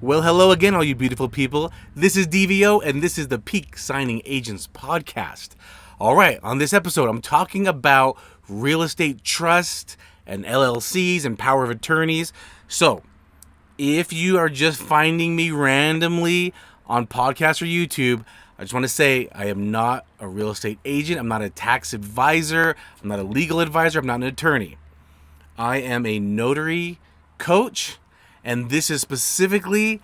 Well, hello again, all you beautiful people. This is DVO, and this is the Peak Signing Agents Podcast. All right, on this episode, I'm talking about real estate trust and LLCs and power of attorneys. So, if you are just finding me randomly on podcast or YouTube, I just want to say I am not a real estate agent. I'm not a tax advisor. I'm not a legal advisor. I'm not an attorney. I am a notary coach, and this is specifically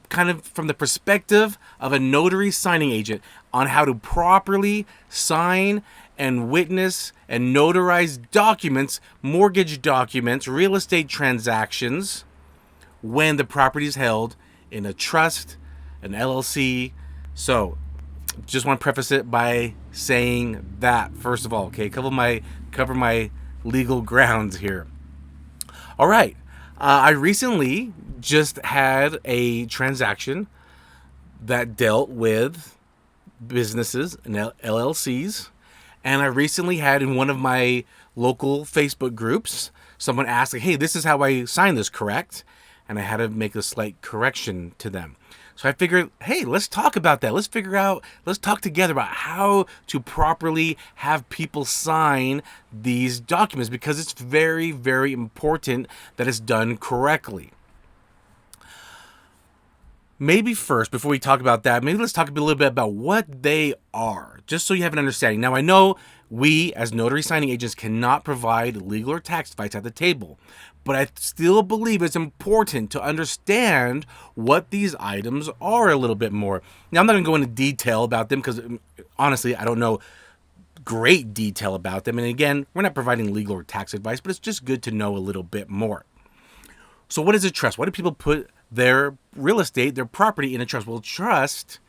kind of from the perspective of a notary signing agent on how to properly sign and witness and notarize documents, mortgage documents, real estate transactions when the property is held in a trust, an LLC. So, just want to preface it by saying that first of all, okay, cover my legal grounds here. All right. I recently just had a transaction that dealt with businesses and LLCs. And I recently had in one of my local Facebook groups, someone asked, like, hey, this is how I sign this, correct? And I had to make a slight correction to them. So I figured, hey, let's talk about that. Let's talk together about how to properly have people sign these documents, because it's very, very important that it's done correctly. Maybe first, before we talk about that, maybe let's talk a little bit about what they are, just so you have an understanding. Now, I know we, as notary signing agents, cannot provide legal or tax advice at the table, but I still believe it's important to understand what these items are a little bit more. Now, I'm not going to go into detail about them because, honestly, I don't know great detail about them. And again, we're not providing legal or tax advice, but it's just good to know a little bit more. So what is a trust? Why do people put their real estate, their property in a trust? Well, trust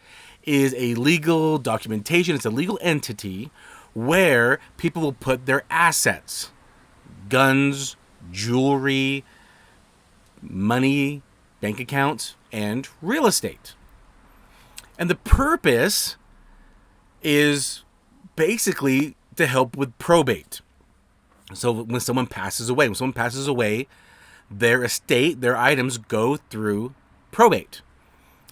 is a legal documentation. It's a legal entity where people will put their assets, guns, jewelry, money, bank accounts, and real estate. And the purpose is basically to help with probate. So when someone passes away, their estate, their items go through probate,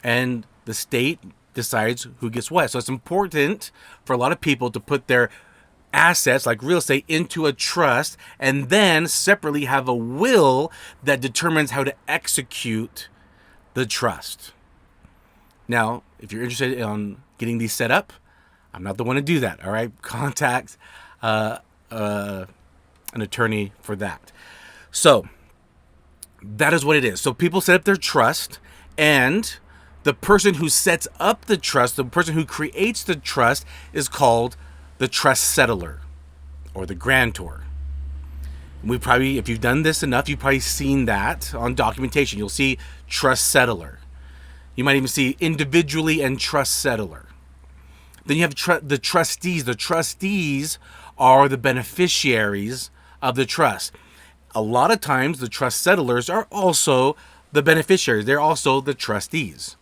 and the state decides who gets what. So it's important for a lot of people to put their assets like real estate into a trust, and then separately have a will that determines how to execute the trust. Now, if you're interested in getting these set up, I'm not the one to do that. All right, contact an attorney for that. So that is what it is. So people set up their trust, and the person who sets up the trust, the person who creates the trust, is called the trust settler or the grantor. We probably, if you've done this enough, you've probably seen that on documentation. You'll see trust settler. You might even see individually and trust settler. Then you have the trustees. The trustees are the beneficiaries of the trust. A lot of times, the trust settlers are also the beneficiaries. They're also the trustees.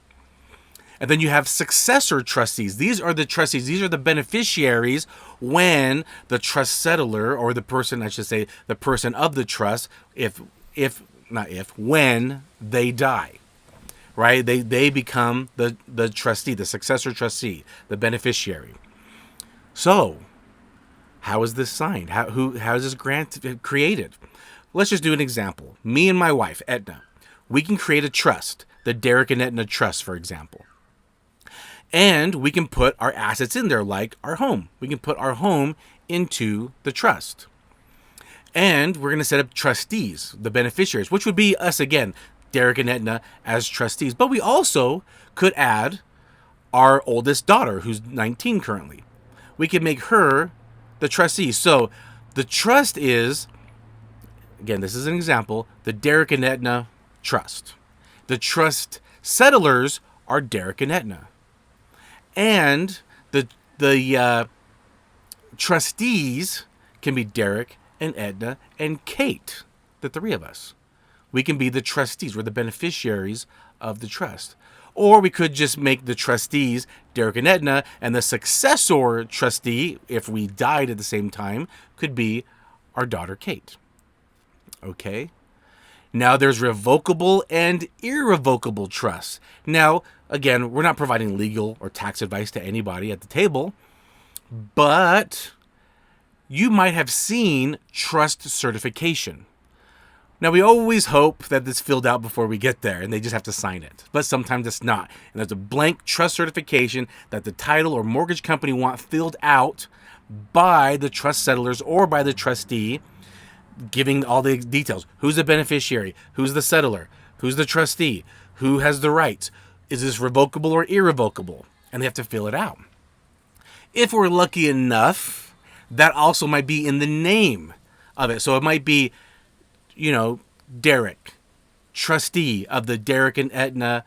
And then you have successor trustees. These are the trustees. These are the beneficiaries when the trust settler, or the person, I should say, the person of the trust, when they die, right? They become the trustee, the successor trustee, the beneficiary. So, how is this signed? How is this grant created? Let's just do an example. Me and my wife, Edna, we can create a trust, the Derek and Edna Trust, for example. And we can put our assets in there, like our home. We can put our home into the trust. And we're going to set up trustees, the beneficiaries, which would be us again, Derek and Edna, as trustees. But we also could add our oldest daughter, who's 19 currently. We can make her the trustee. So the trust is, again, this is an example, the Derek and Edna Trust. The trust settlers are Derek and Edna. And the trustees can be Derek and Edna and Kate, the three of us. We can be the trustees. We're the beneficiaries of the trust. Or we could just make the trustees Derek and Edna, and the successor trustee, if we died at the same time, could be our daughter Kate. Okay? Now there's revocable and irrevocable trusts. Now, again, we're not providing legal or tax advice to anybody at the table, but you might have seen trust certification. Now, we always hope that it's filled out before we get there and they just have to sign it. But sometimes it's not. And there's a blank trust certification that the title or mortgage company want filled out by the trust settlers or by the trustee, giving all the details. Who's the beneficiary? Who's the settler? Who's the trustee? Who has the rights? Is this revocable or irrevocable? And they have to fill it out. If we're lucky enough, that also might be in the name of it. So it might be, Derek, trustee of the Derek and Etna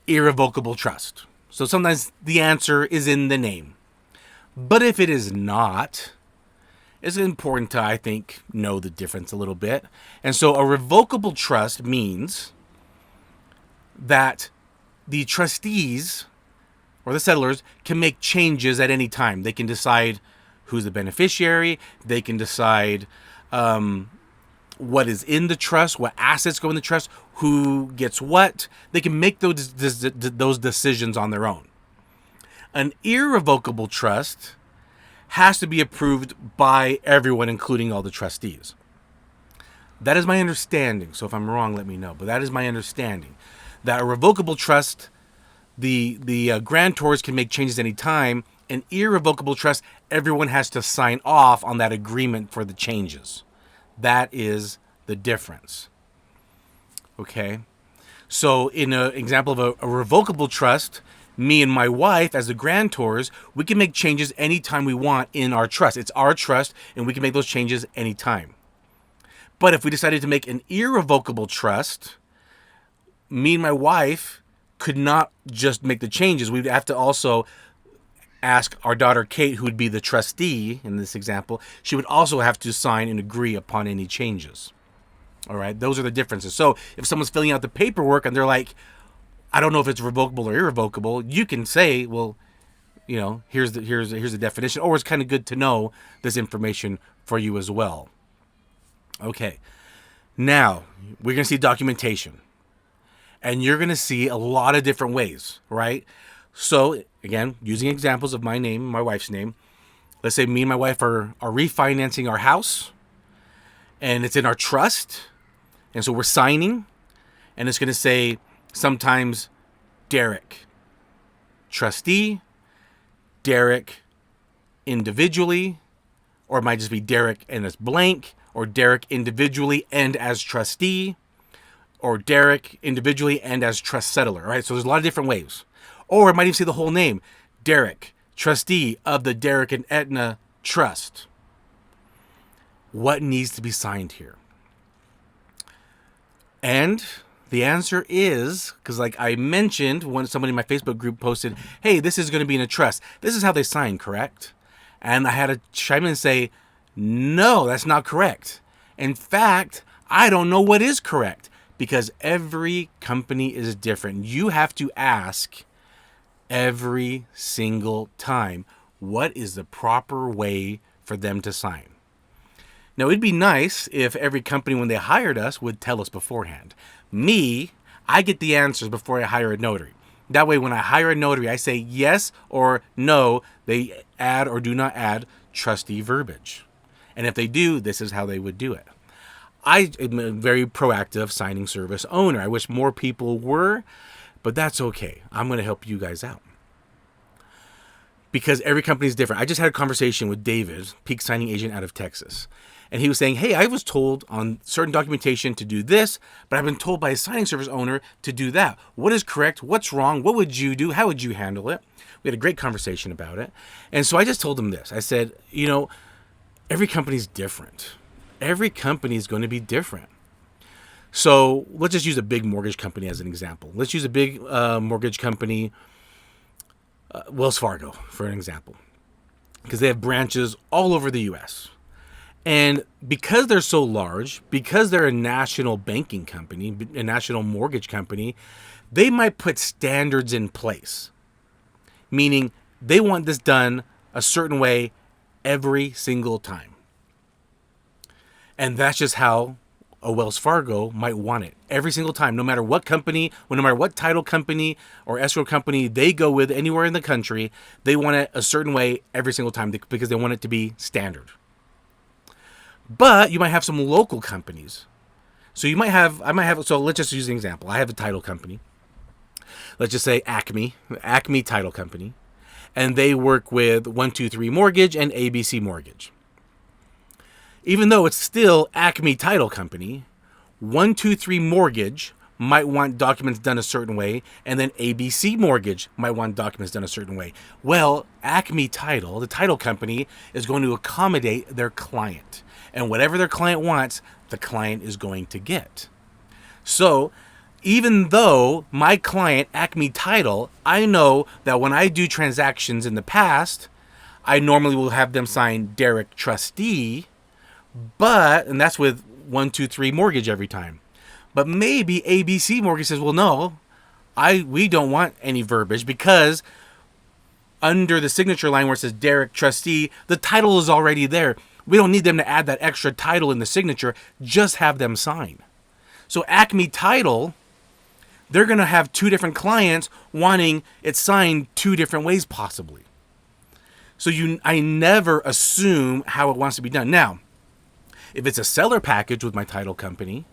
Irrevocable Trust. So sometimes the answer is in the name. But if it is not, it's important to, I think, know the difference a little bit. And so a revocable trust means that the trustees or the settlers can make changes at any time. They can decide who's the beneficiary. They can decide what is in the trust, what assets go in the trust, who gets what. They can make those decisions on their own. An irrevocable trust has to be approved by everyone, including all the trustees. That is my understanding. So if I'm wrong, let me know. But that is my understanding. That a revocable trust, the grantors can make changes anytime. An irrevocable trust, everyone has to sign off on that agreement for the changes. That is the difference. Okay? So in an example of a revocable trust, me and my wife, as the grantors, we can make changes anytime we want in our trust. It's our trust, and we can make those changes anytime. But if we decided to make an irrevocable trust, me and my wife could not just make the changes. We'd have to also ask our daughter Kate, who would be the trustee in this example. She would also have to sign and agree upon any changes. All right, those are the differences. So if someone's filling out the paperwork and they're like, I don't know if it's revocable or irrevocable, you can say, well, here's the definition, or it's kind of good to know this information for you as well. Okay, now we're going to see documentation, and you're going to see a lot of different ways, right? So again, using examples of my name, my wife's name, let's say me and my wife are refinancing our house, and it's in our trust, and so we're signing, and it's going to say sometimes Derek, trustee, Derek individually, or it might just be Derek and as blank, or Derek individually and as trustee, or Derek individually and as trust settler, right? So there's a lot of different ways. Or it might even say the whole name, Derek, trustee of the Derek and Etna Trust. What needs to be signed here? And the answer is, because like I mentioned, when somebody in my Facebook group posted, hey, this is going to be in a trust. This is how they sign, correct? And I had to chime in and say, no, that's not correct. In fact, I don't know what is correct, because every company is different. You have to ask every single time, what is the proper way for them to sign? Now, it'd be nice if every company, when they hired us, would tell us beforehand. Me, I get the answers before I hire a notary. That way, when I hire a notary, I say yes or no, they add or do not add trustee verbiage. And if they do, this is how they would do it. I am a very proactive signing service owner. I wish more people were, but that's okay. I'm going to help you guys out, because every company is different. I just had a conversation with David, Peak Signing Agent out of Texas. And he was saying, hey, I was told on certain documentation to do this, but I've been told by a signing service owner to do that. What is correct? What's wrong? What would you do? How would you handle it? We had a great conversation about it. And so I just told him this. I said, every company is different. Every company is going to be different. So let's just use a big mortgage company as an example. Let's use a big mortgage company, Wells Fargo, for an example, because they have branches all over the U.S. And because they're so large, because they're a national banking company, a national mortgage company, they might put standards in place, meaning they want this done a certain way every single time. And that's just how a Wells Fargo might want it every single time, no matter what company, no matter what title company or escrow company they go with anywhere in the country, they want it a certain way every single time because they want it to be standard. But you might have some local companies. So so let's just use an example. I have a title company. Let's just say Acme Title Company, and they work with 123 Mortgage and ABC Mortgage. Even though it's still Acme Title Company, 123 Mortgage might want documents done a certain way, and then ABC Mortgage might want documents done a certain way. Well, Acme Title, the title company, is going to accommodate their client. And whatever their client wants, the client is going to get. So, even though my client, Acme Title, I know that when I do transactions in the past, I normally will have them sign Derek Trustee, and that's with 123 Mortgage every time. But maybe ABC Mortgage says, well, no, we don't want any verbiage because under the signature line where it says Derek Trustee, the title is already there. We don't need them to add that extra title in the signature. Just have them sign. So Acme Title, they're going to have two different clients wanting it signed two different ways possibly. So I never assume how it wants to be done. Now, if it's a seller package with my title company,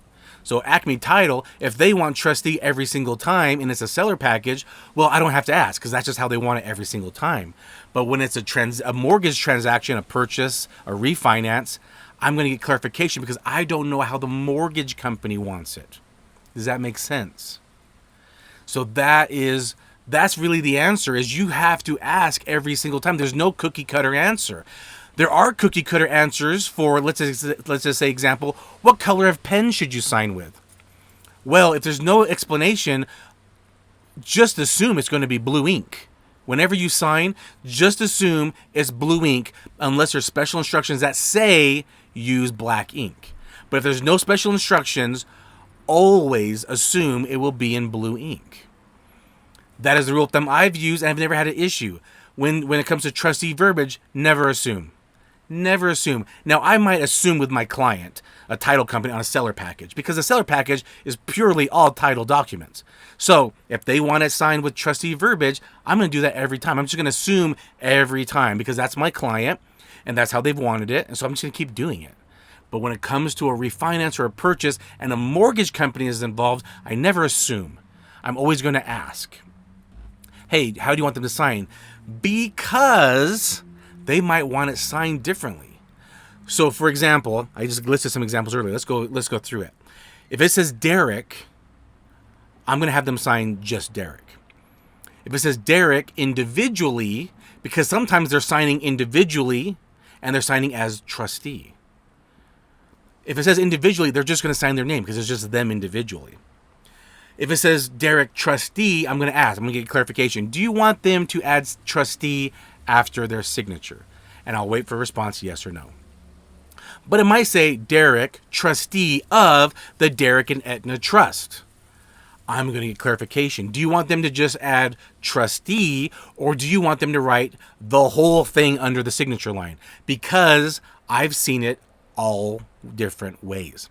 so Acme Title, if they want trustee every single time and it's a seller package, well, I don't have to ask because that's just how they want it every single time. But when it's a mortgage transaction, a purchase, a refinance, I'm going to get clarification because I don't know how the mortgage company wants it. Does that make sense? So that's really the answer, is you have to ask every single time. There's no cookie cutter answer. There are cookie cutter answers for, let's just say example, what color of pen should you sign with? Well, if there's no explanation, just assume it's going to be blue ink. Whenever you sign, just assume it's blue ink unless there's special instructions that say use black ink. But if there's no special instructions, always assume it will be in blue ink. That is the rule of thumb I've used, and I've never had an issue. When it comes to trustee verbiage, never assume. Never assume. Now, I might assume with my client, a title company, on a seller package, because a seller package is purely all title documents. So if they want it signed with trustee verbiage, I'm going to do that every time. I'm just going to assume every time because that's my client and that's how they've wanted it. And so I'm just going to keep doing it. But when it comes to a refinance or a purchase and a mortgage company is involved, I never assume. I'm always going to ask, hey, how do you want them to sign? Because they might want it signed differently. So, for example, I just listed some examples earlier. Let's go through it. If it says Derek, I'm going to have them sign just Derek. If it says Derek individually, because sometimes they're signing individually and they're signing as trustee. If it says individually, they're just going to sign their name because it's just them individually. If it says Derek Trustee, I'm going to ask. I'm going to get clarification. Do you want them to add trustee after their signature? And I'll wait for a response, yes or no. But it might say Derek Trustee of the Derek and Aetna Trust. I'm going to get clarification. Do you want them to just add trustee, or do you want them to write the whole thing under the signature line? Because I've seen it all different ways.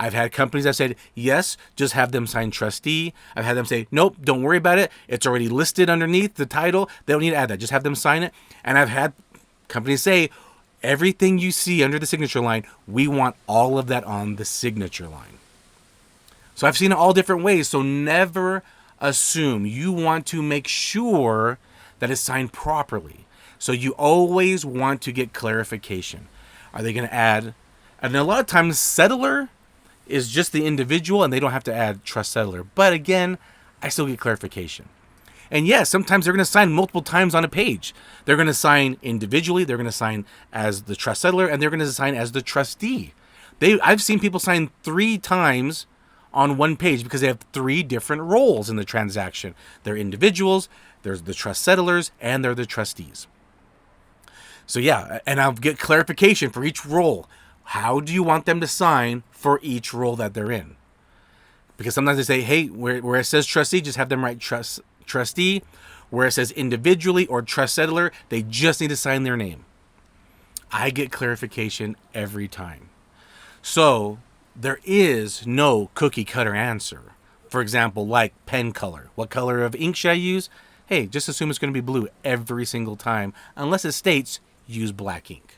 I've had companies that said, yes, just have them sign trustee. I've had them say, nope, don't worry about it. It's already listed underneath the title. They don't need to add that. Just have them sign it. And I've had companies say, everything you see under the signature line, we want all of that on the signature line. So I've seen it all different ways. So never assume. You want to make sure that it's signed properly. So you always want to get clarification. Are they going to add? And a lot of times, settler is just the individual and they don't have to add trust settler. But again, I still get clarification. And yes, sometimes they're going to sign multiple times on a page. They're going to sign individually, they're going to sign as the trust settler, and they're going to sign as the trustee. I've seen people sign 3 times on one page because they have 3 different roles in the transaction. They're individuals, there's the trust settlers, and they're the trustees. So yeah, and I'll get clarification for each role. How do you want them to sign for each role that they're in? Because sometimes they say, hey, where it says trustee, just have them write trustee. Where it says individually or trust settler, they just need to sign their name. I get clarification every time. So there is no cookie cutter answer. For example, like pen color. What color of ink should I use? Hey, just assume it's going to be blue every single time, unless it states use black ink.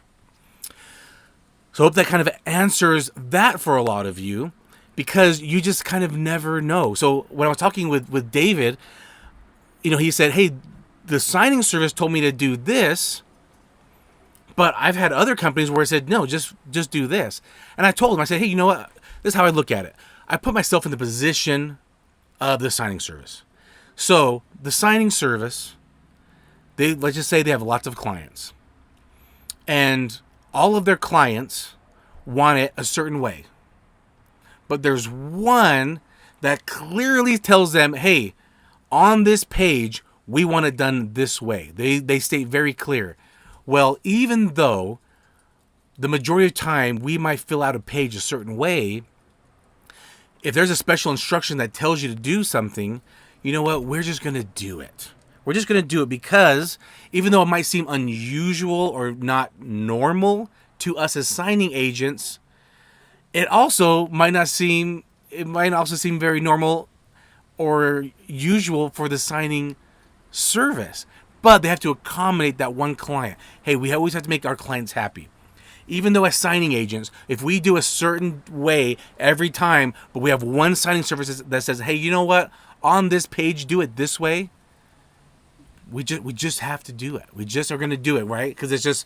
So I hope that kind of answers that for a lot of you, because you just kind of never know. So when I was talking with David, he said, hey, the signing service told me to do this, but I've had other companies where I said, no, just do this. And I told him, I said, hey, you know what? This is how I look at it. I put myself in the position of the signing service. So the signing service, let's just say they have lots of clients. And all of their clients want it a certain way. But there's one that clearly tells them, hey, on this page, we want it done this way. They state very clear. Well, even though the majority of the time we might fill out a page a certain way, if there's a special instruction that tells you to do something, you know what? We're just going to do it. We're just going to do it because even though it might seem unusual or not normal to us as signing agents, it might also seem very normal or usual for the signing service. But they have to accommodate that one client. Hey, we always have to make our clients happy. Even though as signing agents, if we do a certain way every time, but we have one signing service that says, hey, you know what? On this page, do it this way. We just have to do it. We just are going to do it, right? Because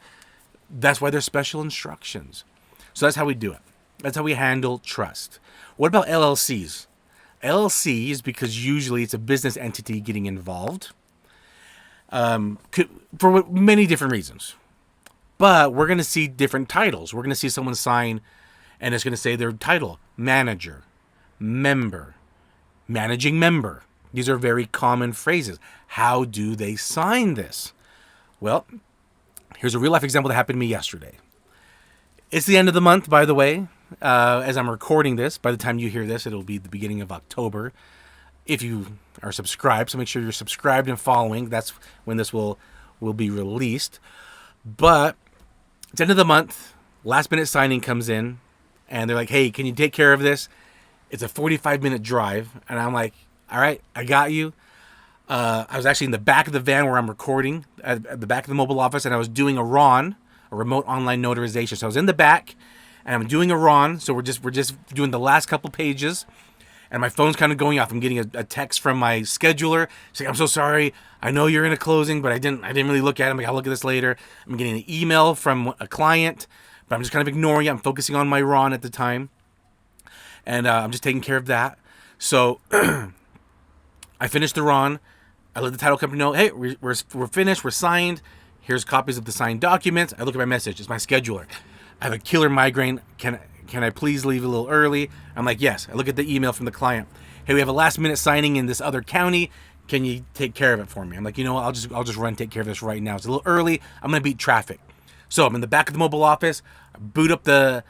that's why there's special instructions. So that's how we do it. That's how we handle trust. What about LLCs? LLCs, because usually it's a business entity getting involved, for many different reasons. But we're going to see different titles. We're going to see someone sign, and it's going to say their title: manager, member, managing member. These are very common phrases. How do they sign this? Well, here's a real life example that happened to me yesterday. It's the end of the month, by the way. As I'm recording this, by the time you hear this, it'll be the beginning of October. If you are subscribed, so make sure you're subscribed and following. That's when this will be released. But it's end of the month. Last minute signing comes in, and they're like, hey, can you take care of this? It's a 45-minute drive. And I'm like, all right, I got you. I was actually in the back of the van where I'm recording, at the back of the mobile office, and I was doing a RON, a remote online notarization. So I was in the back, and I'm doing a RON. So we're just doing the last couple pages, and my phone's kind of going off. I'm getting a text from my scheduler. She's like, I'm so sorry. I know you're in a closing, but I didn't really look at it. I'm like, I'll look at this later. I'm getting an email from a client, but I'm just kind of ignoring it. I'm focusing on my RON at the time, and I'm just taking care of that. So I finished the RON. I let the title company know, hey, we're finished. We're signed. Here's copies of the signed documents. I look at my message. It's my scheduler. I have a killer migraine. Can I please leave a little early? I'm like, yes. I look at the email from the client. Hey, we have a last minute signing in this other county. Can you take care of it for me? I'm like, you know what? I'll just run and take care of this right now. It's a little early. I'm gonna beat traffic. So I'm in the back of the mobile office. I boot up the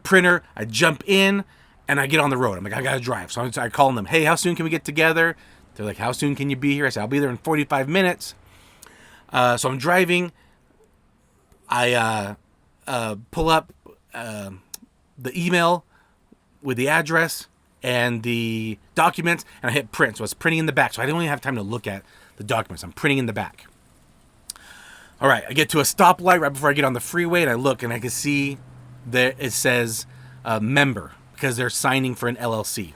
printer. I jump in and I get on the road. I'm like, I gotta drive. So I call them. Hey, how soon can we get together? They're like, how soon can you be here? I said, I'll be there in 45 minutes. So I'm driving. I pull up the email with the address and the documents, and I hit print. So it's printing in the back. So I didn't even have time to look at the documents. I'm printing in the back. All right, I get to a stoplight right before I get on the freeway, and I look, and I can see that it says member, because they're signing for an LLC.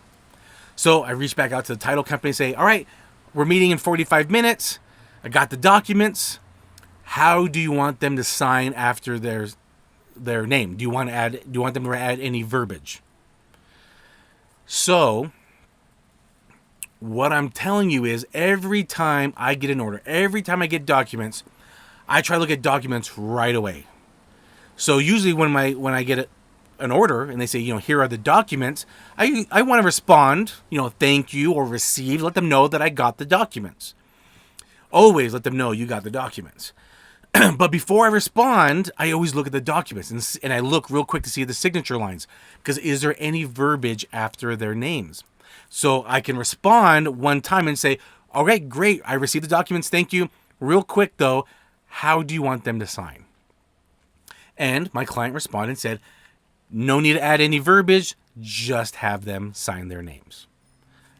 So I reach back out to the title company and say, all right, we're meeting in 45 minutes. I got the documents. How do you want them to sign after their name? Do you want them to add any verbiage? So what I'm telling you is, every time I get an order, every time I get documents, I try to look at documents right away. So usually when I get an order and they say, here are the documents, I want to respond, thank you or receive, let them know that I got the documents. Always let them know you got the documents. But before I respond, I always look at the documents and I look real quick to see the signature lines, because is there any verbiage after their names? So I can respond one time and say, all right, great, I received the documents, thank you. Real quick though, how do you want them to sign? And my client responded and said, no need to add any verbiage, just have them sign their names.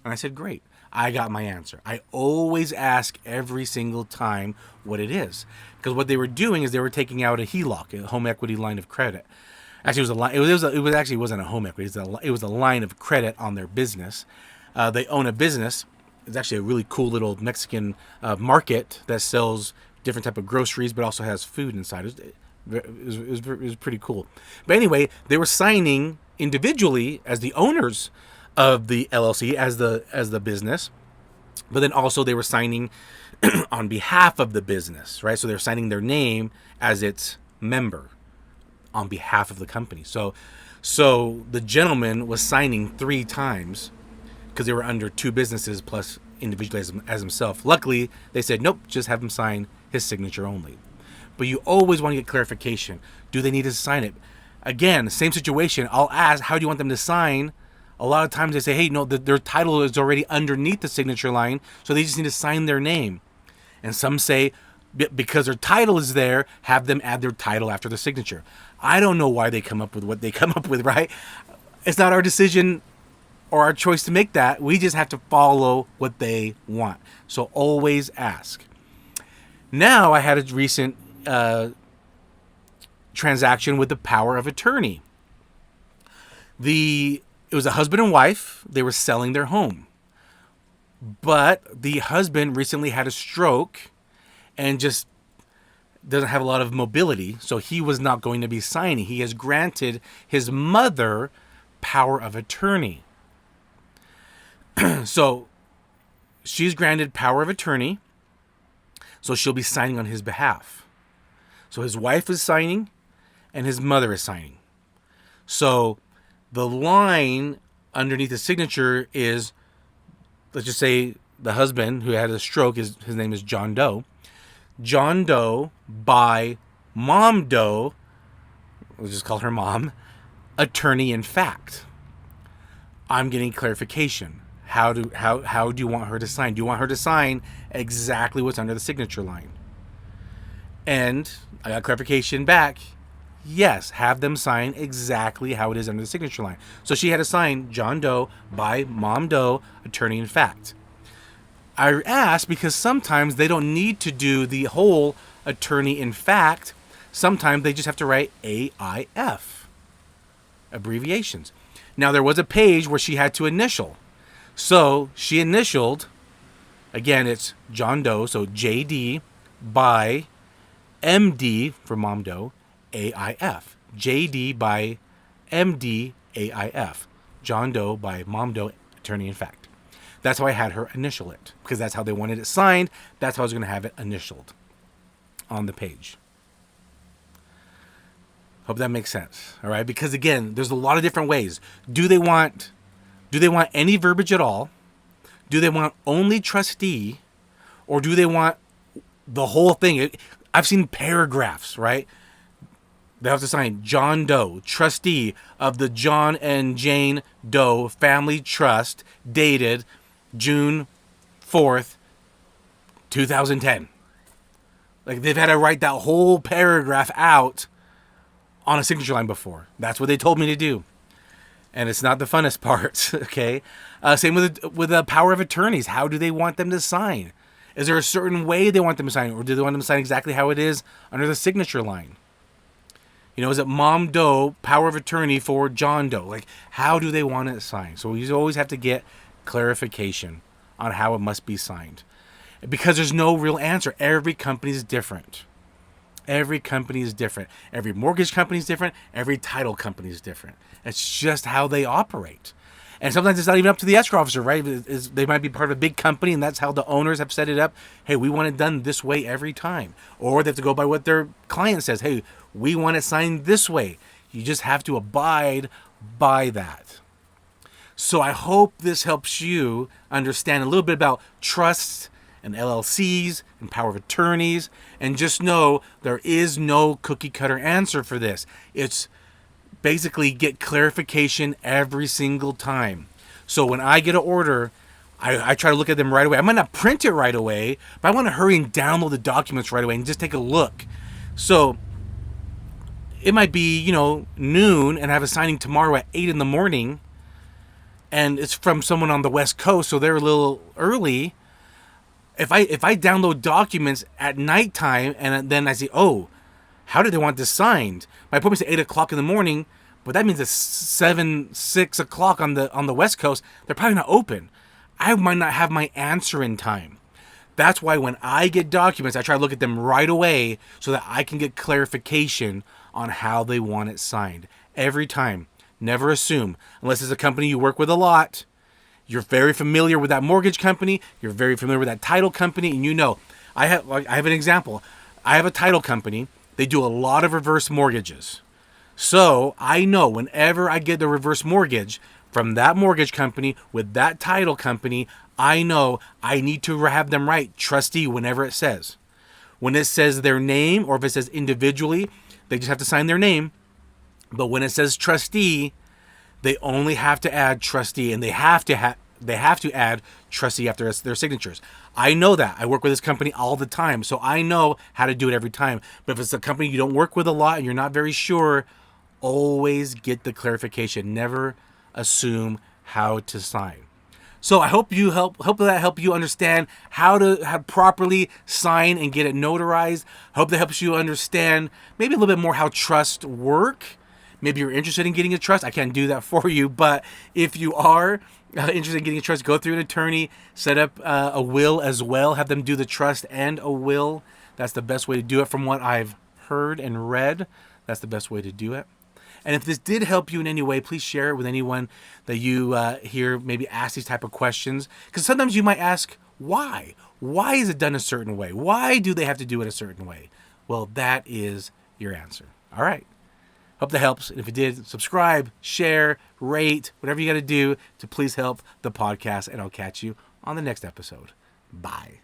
And I said, great. I got my answer. I always ask every single time what it is. Because what they were doing is they were taking out a HELOC, a home equity line of credit. Actually, it was a line. It wasn't a home equity. It was a line of credit on their business. They own a business. It's actually a really cool little Mexican market that sells different type of groceries, but also has food inside. It was pretty cool. But anyway, they were signing individually as the owners of the LLC as the business, but then also they were signing on behalf of the business, right? So they're signing their name as its member on behalf of the company. So the gentleman was signing 3 times because they were under 2 businesses plus individually as himself. Luckily, they said, nope, just have him sign his signature only. But you always want to get clarification. Do they need to sign it? Again, same situation. I'll ask, how do you want them to sign? A lot of times they say, hey, no, their title is already underneath the signature line, so they just need to sign their name. And some say, because their title is there, have them add their title after the signature. I don't know why they come up with what they come up with, right? It's not our decision or our choice to make that. We just have to follow what they want. So always ask. Now I had a recent transaction with the power of attorney. It was a husband and wife. They were selling their home. But the husband recently had a stroke and just doesn't have a lot of mobility, so he was not going to be signing. He has granted his mother power of attorney. So she's granted power of attorney, so she'll be signing on his behalf. So his wife is signing and his mother is signing. So the line underneath the signature is, let's just say the husband who had a stroke, his name is John Doe. John Doe by Mom Doe, we'll just call her mom, attorney in fact. I'm getting clarification. How do you want her to sign? Do you want her to sign exactly what's under the signature line? And I got clarification back. Yes, have them sign exactly how it is under the signature line. So she had to sign John Doe by Mom Doe, attorney in fact. I asked because sometimes they don't need to do the whole attorney in fact. Sometimes they just have to write AIF, abbreviations. Now there was a page where she had to initial. So she initialed, again, it's John Doe, so JD by MD for Mom Doe, AIF. JD by MD, AIF. John Doe by Mom Doe, attorney in fact. That's how I had her initial it, because that's how they wanted it signed. That's how I was going to have it initialed on the page. Hope that makes sense. All right, because again, there's a lot of different ways. Do they want any verbiage at all? Do they want only trustee, or do they want the whole thing? I've seen paragraphs, right? They have to sign John Doe, trustee of the John and Jane Doe Family Trust, dated June 4th, 2010. Like, they've had to write that whole paragraph out on a signature line before. That's what they told me to do. And it's not the funnest part, okay? Same with the power of attorneys. How do they want them to sign? Is there a certain way they want them to sign, or do they want them to sign exactly how it is under the signature line? You know, is it Mom Doe, power of attorney for John Doe? Like, how do they want it signed? So you always have to get clarification on how it must be signed. Because there's no real answer. Every company is different. Every company is different. Every mortgage company is different. Every title company is different. It's just how they operate. And sometimes it's not even up to the escrow officer, right? They might be part of a big company, and that's how the owners have set it up. Hey, we want it done this way every time. Or they have to go by what their client says. Hey, we want it signed this way. You just have to abide by that. So I hope this helps you understand a little bit about trusts and LLCs and power of attorneys. And just know there is no cookie cutter answer for this. It's basically get clarification every single time. So when I get an order, I try to look at them right away. I might not print it right away, but I want to hurry and download the documents right away and just take a look. So it might be, noon, and I have a signing tomorrow at 8 in the morning, and it's from someone on the West Coast, so they're a little early. If I download documents at nighttime and then I say, oh, how do they want this signed? My appointment's at 8 o'clock in the morning, but that means it's 6 o'clock on the West Coast. They're probably not open. I might not have my answer in time. That's why when I get documents, I try to look at them right away so that I can get clarification on how they want it signed. Every time. Never assume. Unless it's a company you work with a lot, you're very familiar with that mortgage company, you're very familiar with that title company, and I have an example. I have a title company. They do a lot of reverse mortgages. So I know whenever I get the reverse mortgage from that mortgage company with that title company, I know I need to have them write trustee whenever it says. When it says their name, or if it says individually, they just have to sign their name. But when it says trustee, they only have to add trustee, and they have to add trustee after their signatures. I know that. I work with this company all the time, so I know how to do it every time. But if it's a company you don't work with a lot and you're not very sure, always get the clarification. Never assume how to sign. So I hope that helped you understand how to properly sign and get it notarized. I hope that helps you understand maybe a little bit more how trusts work. Maybe you're interested in getting a trust. I can't do that for you, but if you are interested in getting a trust, go through an attorney, set up a will as well, have them do the trust and a will. That's the best way to do it from what I've heard and read. That's the best way to do it. And if this did help you in any way, please share it with anyone that you hear maybe ask these type of questions. Because sometimes you might ask, why? Why is it done a certain way? Why do they have to do it a certain way? Well, that is your answer. All right. Hope that helps. And if it did, subscribe, share, rate, whatever you got to do to please help the podcast. And I'll catch you on the next episode. Bye.